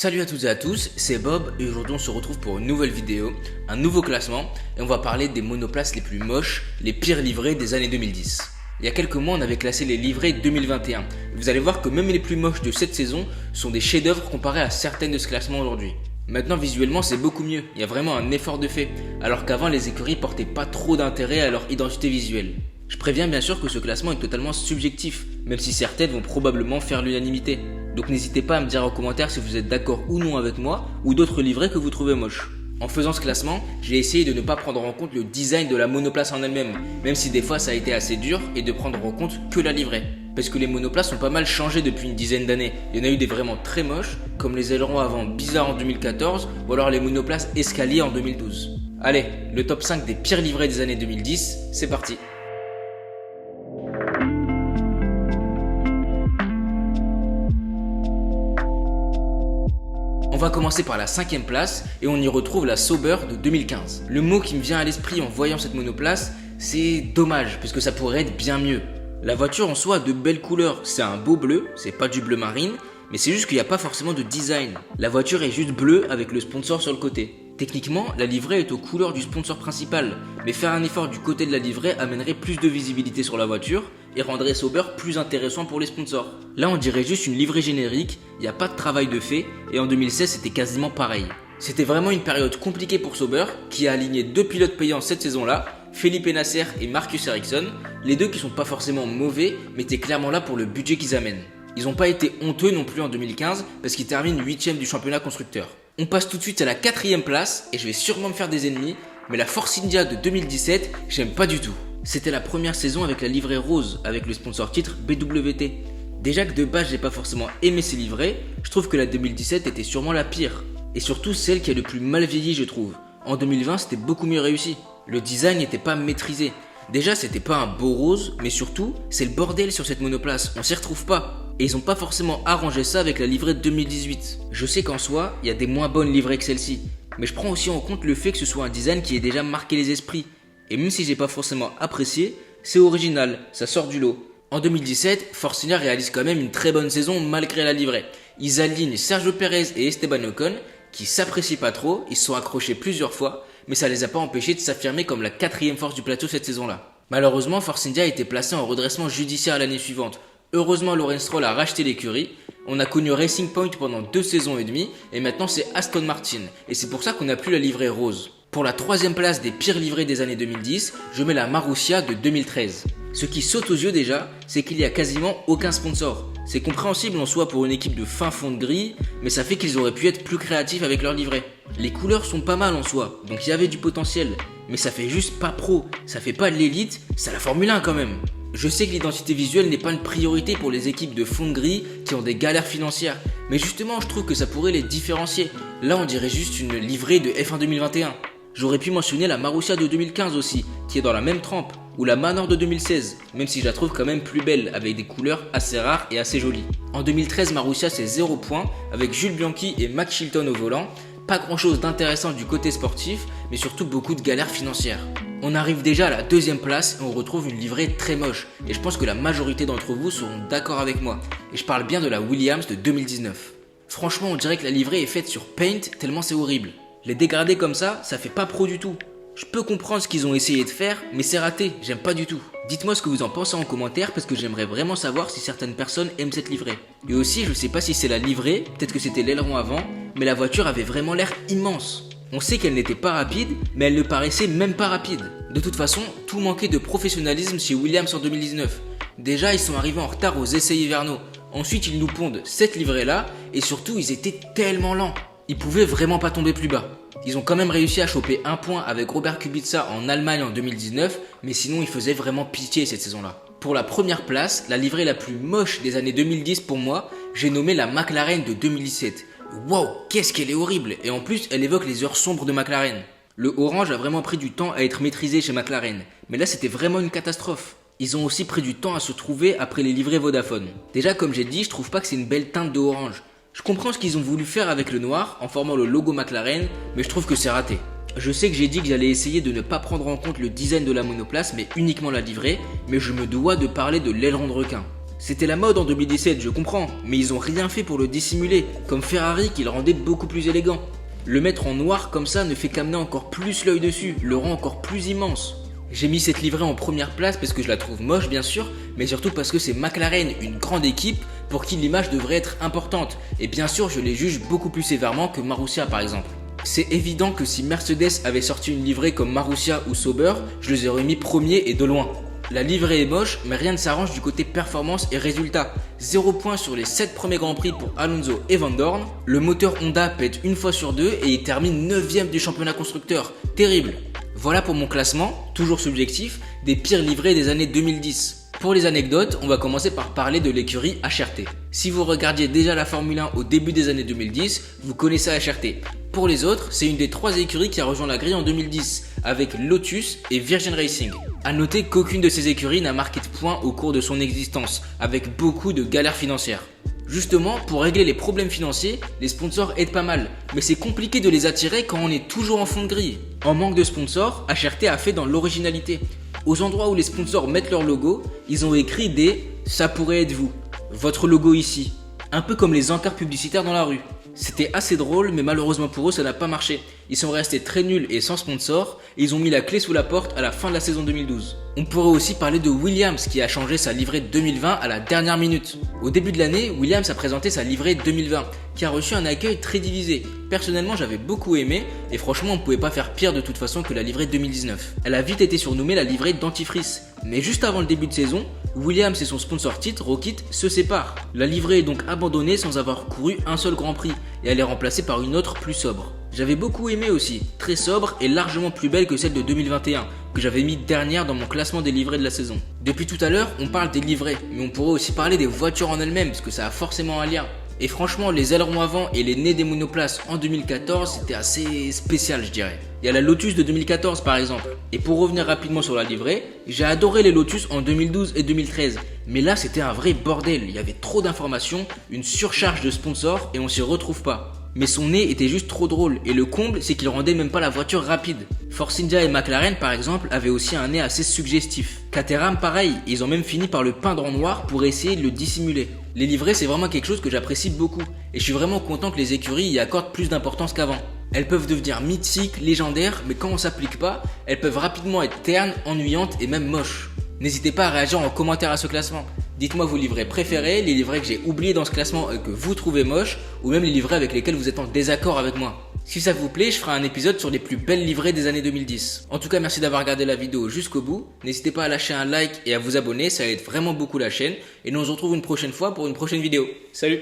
Salut à toutes et à tous, c'est Bob et aujourd'hui on se retrouve pour une nouvelle vidéo, un nouveau classement et on va parler des monoplaces les plus moches, les pires livrets des années 2010. Il y a quelques mois on avait classé les livrets 2021 et vous allez voir que même les plus moches de cette saison sont des chefs-d'œuvre comparés à certaines de ce classement aujourd'hui. Maintenant visuellement c'est beaucoup mieux, il y a vraiment un effort de fait, alors qu'avant les écuries portaient pas trop d'intérêt à leur identité visuelle. Je préviens bien sûr que ce classement est totalement subjectif, même si certaines vont probablement faire l'unanimité. Donc n'hésitez pas à me dire en commentaire si vous êtes d'accord ou non avec moi, ou d'autres livrets que vous trouvez moches. En faisant ce classement, j'ai essayé de ne pas prendre en compte le design de la monoplace en elle-même, même si des fois ça a été assez dur, et de prendre en compte que la livrée. Parce que les monoplaces ont pas mal changé depuis une dizaine d'années. Il y en a eu des vraiment très moches, comme les ailerons avant bizarres en 2014, ou alors les monoplaces escaliers en 2012. Allez, le top 5 des pires livrets des années 2010, c'est parti. On va commencer par la 5ème place et on y retrouve la Sauber de 2015. Le mot qui me vient à l'esprit en voyant cette monoplace, c'est dommage, puisque ça pourrait être bien mieux. La voiture en soi a de belles couleurs, c'est un beau bleu, c'est pas du bleu marine, mais c'est juste qu'il n'y a pas forcément de design. La voiture est juste bleue avec le sponsor sur le côté. Techniquement, la livrée est aux couleurs du sponsor principal, mais faire un effort du côté de la livrée amènerait plus de visibilité sur la voiture et rendrait Sauber plus intéressant pour les sponsors. Là on dirait juste une livrée générique, il n'y a pas de travail de fait et en 2016 c'était quasiment pareil. C'était vraiment une période compliquée pour Sauber qui a aligné deux pilotes payants cette saison-là, Felipe Nasr et Marcus Ericsson, les deux qui sont pas forcément mauvais mais étaient clairement là pour le budget qu'ils amènent. Ils n'ont pas été honteux non plus en 2015 parce qu'ils terminent 8ème du championnat constructeur. On passe tout de suite à la 4ème place et je vais sûrement me faire des ennemis, mais la Force India de 2017, j'aime pas du tout. C'était la première saison avec la livrée rose, avec le sponsor titre BWT. Déjà que de base j'ai pas forcément aimé ces livrées, je trouve que la 2017 était sûrement la pire. Et surtout celle qui a le plus mal vieilli je trouve. En 2020 c'était beaucoup mieux réussi. Le design n'était pas maîtrisé. Déjà c'était pas un beau rose, mais surtout c'est le bordel sur cette monoplace, on s'y retrouve pas. Et ils ont pas forcément arrangé ça avec la livrée de 2018. Je sais qu'en soi, il y a des moins bonnes livrées que celle-ci, mais je prends aussi en compte le fait que ce soit un design qui ait déjà marqué les esprits. Et même si j'ai pas forcément apprécié, c'est original, ça sort du lot. En 2017, Force India réalise quand même une très bonne saison malgré la livrée. Ils alignent Sergio Pérez et Esteban Ocon, qui s'apprécient pas trop, ils se sont accrochés plusieurs fois, mais ça les a pas empêchés de s'affirmer comme la 4ème force du plateau cette saison-là. Malheureusement, Force India a été placé en redressement judiciaire l'année suivante. Heureusement, Lawrence Stroll a racheté l'écurie. On a connu Racing Point pendant 2 saisons et demie, et maintenant c'est Aston Martin, et c'est pour ça qu'on n'a plus la livrée rose. Pour la 3ème place des pires livrées des années 2010, je mets la Marussia de 2013. Ce qui saute aux yeux déjà, c'est qu'il y a quasiment aucun sponsor. C'est compréhensible en soi pour une équipe de fin fond de grille, mais ça fait qu'ils auraient pu être plus créatifs avec leur livrée. Les couleurs sont pas mal en soi, donc il y avait du potentiel, mais ça fait juste pas pro, ça fait pas de l'élite, c'est la Formule 1 quand même. Je sais que l'identité visuelle n'est pas une priorité pour les équipes de fond de grille qui ont des galères financières, mais justement je trouve que ça pourrait les différencier. Là on dirait juste une livrée de F1 2021. J'aurais pu mentionner la Marussia de 2015 aussi, qui est dans la même trempe, ou la Manor de 2016, même si je la trouve quand même plus belle, avec des couleurs assez rares et assez jolies. En 2013, Marussia c'est 0 points, avec Jules Bianchi et Max Chilton au volant, pas grand chose d'intéressant du côté sportif, mais surtout beaucoup de galères financières. On arrive déjà à la 2ème place et on retrouve une livrée très moche, et je pense que la majorité d'entre vous seront d'accord avec moi, et je parle bien de la Williams de 2019. Franchement on dirait que la livrée est faite sur Paint tellement c'est horrible. Les dégradés comme ça fait pas pro du tout. Je peux comprendre ce qu'ils ont essayé de faire, mais c'est raté, j'aime pas du tout. Dites-moi ce que vous en pensez en commentaire parce que j'aimerais vraiment savoir si certaines personnes aiment cette livrée. Et aussi, je sais pas si c'est la livrée, peut-être que c'était l'aileron avant, mais la voiture avait vraiment l'air immense. On sait qu'elle n'était pas rapide, mais elle ne paraissait même pas rapide. De toute façon, tout manquait de professionnalisme chez Williams en 2019. Déjà, ils sont arrivés en retard aux essais hivernaux. Ensuite, ils nous pondent cette livrée-là, et surtout, ils étaient tellement lents. Ils pouvaient vraiment pas tomber plus bas. Ils ont quand même réussi à choper un point avec Robert Kubica en Allemagne en 2019, mais sinon ils faisaient vraiment pitié cette saison-là. Pour la première place, la livrée la plus moche des années 2010 pour moi, j'ai nommé la McLaren de 2017. Wow, qu'est-ce qu'elle est horrible! Et en plus, elle évoque les heures sombres de McLaren. Le orange a vraiment pris du temps à être maîtrisé chez McLaren, mais là c'était vraiment une catastrophe. Ils ont aussi pris du temps à se trouver après les livrées Vodafone. Déjà comme j'ai dit, je trouve pas que c'est une belle teinte de orange. Je comprends ce qu'ils ont voulu faire avec le noir en formant le logo McLaren, mais je trouve que c'est raté. Je sais que j'ai dit que j'allais essayer de ne pas prendre en compte le design de la monoplace, mais uniquement la livrée, mais je me dois de parler de l'aileron de requin. C'était la mode en 2017, je comprends, mais ils ont rien fait pour le dissimuler, comme Ferrari qui le rendait beaucoup plus élégant. Le mettre en noir comme ça ne fait qu'amener encore plus l'œil dessus, le rend encore plus immense. J'ai mis cette livrée en première place parce que je la trouve moche bien sûr, mais surtout parce que c'est McLaren, une grande équipe pour qui l'image devrait être importante. Et bien sûr je les juge beaucoup plus sévèrement que Marussia par exemple. C'est évident que si Mercedes avait sorti une livrée comme Marussia ou Sauber, je les aurais mis premiers et de loin. La livrée est moche, mais rien ne s'arrange du côté performance et résultat. 0 points sur les 7 premiers Grands Prix pour Alonso et Van Dorn. Le moteur Honda pète une fois sur deux et il termine 9ème du championnat constructeur. Terrible. Voilà pour mon classement, toujours subjectif, des pires livrées des années 2010. Pour les anecdotes, on va commencer par parler de l'écurie HRT. Si vous regardiez déjà la Formule 1 au début des années 2010, vous connaissez HRT. Pour les autres, c'est une des 3 écuries qui a rejoint la grille en 2010, avec Lotus et Virgin Racing. A noter qu'aucune de ces écuries n'a marqué de points au cours de son existence, avec beaucoup de galères financières. Justement, pour régler les problèmes financiers, les sponsors aident pas mal, mais c'est compliqué de les attirer quand on est toujours en fond de grille. En manque de sponsors, HRT a fait dans l'originalité. Aux endroits où les sponsors mettent leur logo, ils ont écrit des « ça pourrait être vous », votre logo ici, un peu comme les encarts publicitaires dans la rue. C'était assez drôle, mais malheureusement pour eux ça n'a pas marché. Ils sont restés très nuls et sans sponsor, et ils ont mis la clé sous la porte à la fin de la saison 2012. On pourrait aussi parler de Williams qui a changé sa livrée 2020 à la dernière minute. Au début de l'année, Williams a présenté sa livrée 2020, qui a reçu un accueil très divisé. Personnellement j'avais beaucoup aimé, et franchement on pouvait pas faire pire de toute façon que la livrée 2019. Elle a vite été surnommée la livrée dentifrice. Mais juste avant le début de saison, Williams et son sponsor titre, Rocket, se séparent. La livrée est donc abandonnée sans avoir couru un seul Grand Prix, et elle est remplacée par une autre plus sobre. J'avais beaucoup aimé aussi, très sobre et largement plus belle que celle de 2021, que j'avais mis dernière dans mon classement des livrées de la saison. Depuis tout à l'heure, on parle des livrées, mais on pourrait aussi parler des voitures en elles-mêmes, parce que ça a forcément un lien. Et franchement, les ailerons avant et les nez des monoplaces en 2014, c'était assez spécial je dirais. Il y a la Lotus de 2014 par exemple. Et pour revenir rapidement sur la livrée, j'ai adoré les Lotus en 2012 et 2013. Mais là c'était un vrai bordel, il y avait trop d'informations, une surcharge de sponsors et on s'y retrouve pas. Mais son nez était juste trop drôle et le comble c'est qu'il rendait même pas la voiture rapide. Force India et McLaren par exemple avaient aussi un nez assez suggestif. Caterham pareil, ils ont même fini par le peindre en noir pour essayer de le dissimuler. Les livrées c'est vraiment quelque chose que j'apprécie beaucoup et je suis vraiment content que les écuries y accordent plus d'importance qu'avant. Elles peuvent devenir mythiques, légendaires, mais quand on s'applique pas, elles peuvent rapidement être ternes, ennuyantes et même moches. N'hésitez pas à réagir en commentaire à ce classement. Dites-moi vos livrets préférés, les livrets que j'ai oubliés dans ce classement et que vous trouvez moches, ou même les livrets avec lesquels vous êtes en désaccord avec moi. Si ça vous plaît, je ferai un épisode sur les plus belles livrées des années 2010. En tout cas, merci d'avoir regardé la vidéo jusqu'au bout. N'hésitez pas à lâcher un like et à vous abonner, ça aide vraiment beaucoup la chaîne. Et nous on se retrouve une prochaine fois pour une prochaine vidéo. Salut!